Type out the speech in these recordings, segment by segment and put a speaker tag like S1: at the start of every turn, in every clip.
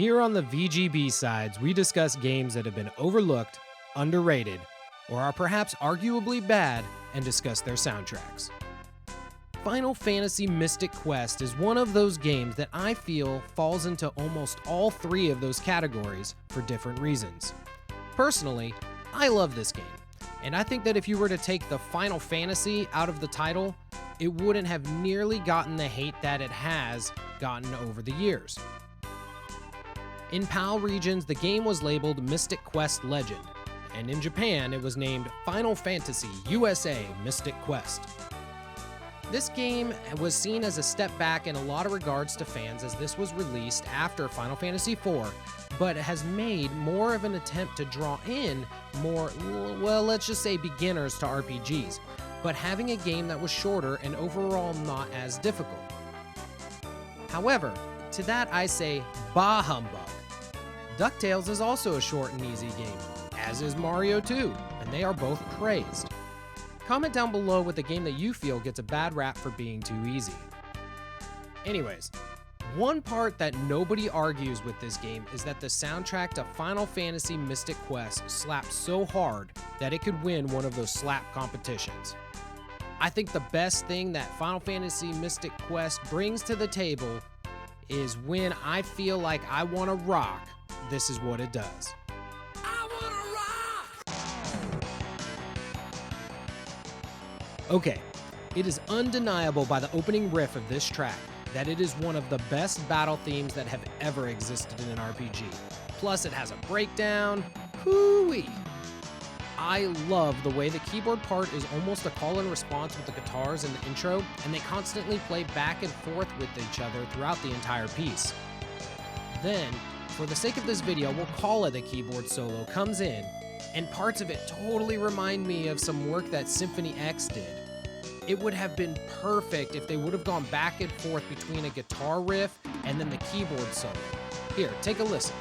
S1: Here on the VGB Sides, we discuss games that have been overlooked, underrated, or are perhaps arguably bad, and discuss their soundtracks. Final Fantasy Mystic Quest is one of those games that I feel falls into almost all three of those categories for different reasons. Personally, I love this game, and I think that if you were to take the Final Fantasy out of the title, it wouldn't have nearly gotten the hate that it has gotten over the years. In PAL regions, the game was labeled Mystic Quest Legend, and in Japan, it was named Final Fantasy USA Mystic Quest. This game was seen as a step back in a lot of regards to fans, as this was released after Final Fantasy IV, but has made more of an attempt to draw in more, well, let's just say beginners to RPGs, but having a game that was shorter and overall not as difficult. However, to that I say, bah humbug. DuckTales is also a short and easy game, as is Mario 2, and they are both praised. Comment down below with a game that you feel gets a bad rap for being too easy. Anyways, one part that nobody argues with this game is that the soundtrack to Final Fantasy Mystic Quest slaps so hard that it could win one of those slap competitions. I think the best thing that Final Fantasy Mystic Quest brings to the table is when I feel like I want to rock, this is what it does. Okay, it is undeniable by the opening riff of this track that it is one of the best battle themes that have ever existed in an RPG. Plus it has a breakdown, hoo-wee. I love the way the keyboard part is almost a call and response with the guitars in the intro, and they constantly play back and forth with each other throughout the entire piece. Then, for the sake of this video, we'll call it a keyboard solo comes in, and parts of it totally remind me of some work that Symphony X did. It would have been perfect if they would have gone back and forth between a guitar riff and then the keyboard solo. Here, take a listen.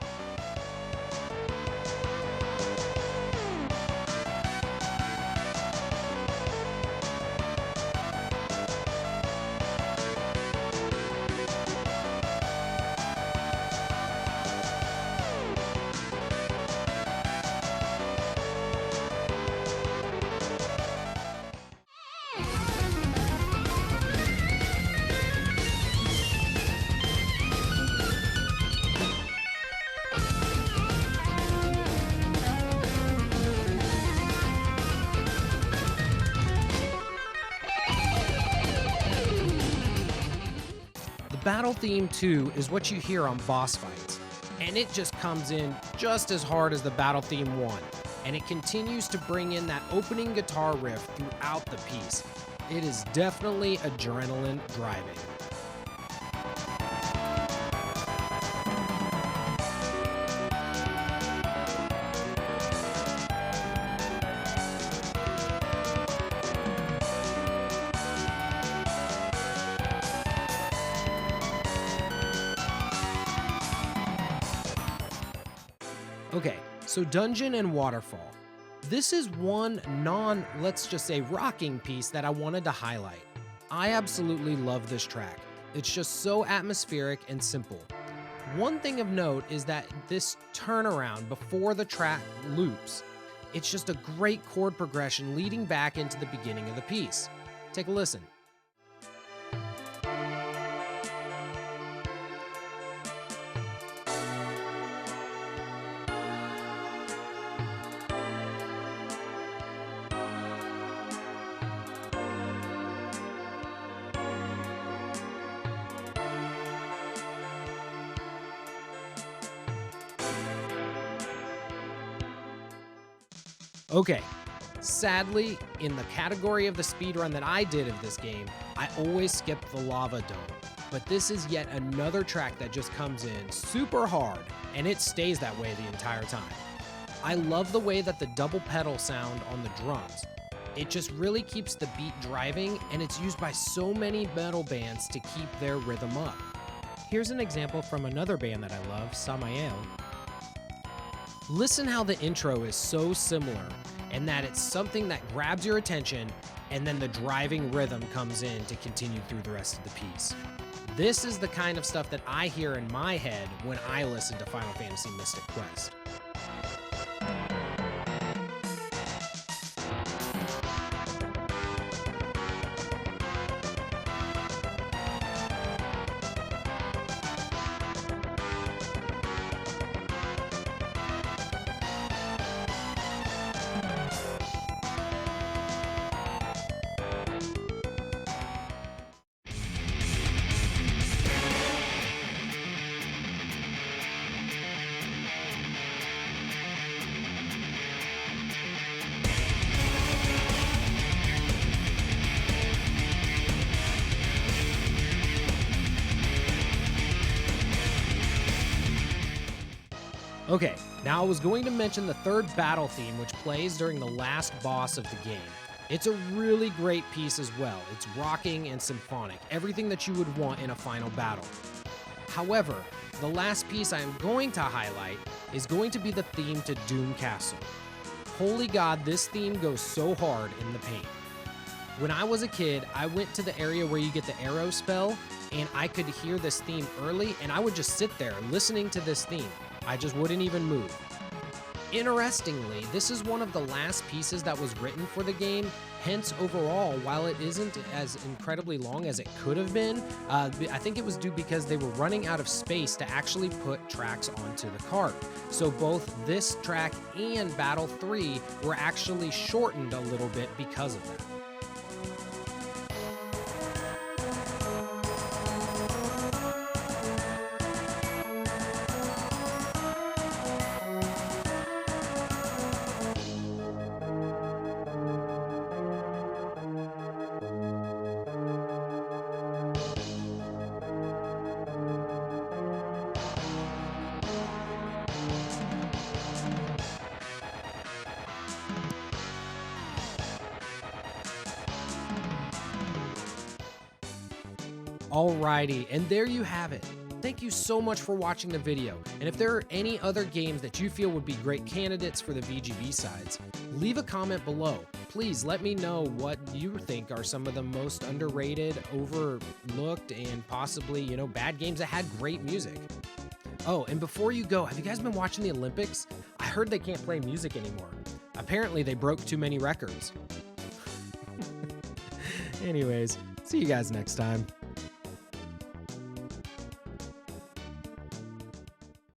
S1: Battle theme 2 is what you hear on boss fights, and it just comes in just as hard as the battle theme 1, and it continues to bring in that opening guitar riff throughout the piece. It is definitely adrenaline driving. Okay, so Dungeon and Waterfall. This is one let's just say, rocking piece that I wanted to highlight. I absolutely love this track. It's just so atmospheric and simple. One thing of note is that this turnaround before the track loops, it's just a great chord progression leading back into the beginning of the piece. Take a listen. Okay, sadly, in the category of the speedrun that I did of this game, I always skipped the lava dome. But this is yet another track that just comes in super hard, and it stays that way the entire time. I love the way that the double pedal sound on the drums. It just really keeps the beat driving, and it's used by so many metal bands to keep their rhythm up. Here's an example from another band that I love, 𝐖𝐈𝐓𝐇. Listen how the intro is so similar, and that it's something that grabs your attention, and then the driving rhythm comes in to continue through the rest of the piece. This is the kind of stuff that I hear in my head when I listen to Final Fantasy Mystic Quest. Okay, now I was going to mention the third battle theme, which plays during the last boss of the game. It's a really great piece as well. It's rocking and symphonic, everything that you would want in a final battle. However, the last piece I am going to highlight is going to be the theme to Doom Castle. Holy God, this theme goes so hard in the paint. When I was a kid, I went to the area where you get the arrow spell, and I could hear this theme early, and I would just sit there listening to this theme. I just wouldn't even move. Interestingly, this is one of the last pieces that was written for the game, hence overall, while it isn't as incredibly long as it could have been, I think it was due because they were running out of space to actually put tracks onto the cart. So both this track and Battle 3 were actually shortened a little bit because of that. Alrighty, and there you have it. Thank you so much for watching the video, and if there are any other games that you feel would be great candidates for the VGB sides, leave a comment below. Please let me know what you think are some of the most underrated, overlooked, and possibly, bad games that had great music. Oh, and before you go, have you guys been watching the Olympics? I heard they can't play music anymore. Apparently they broke too many records. Anyways, see you guys next time.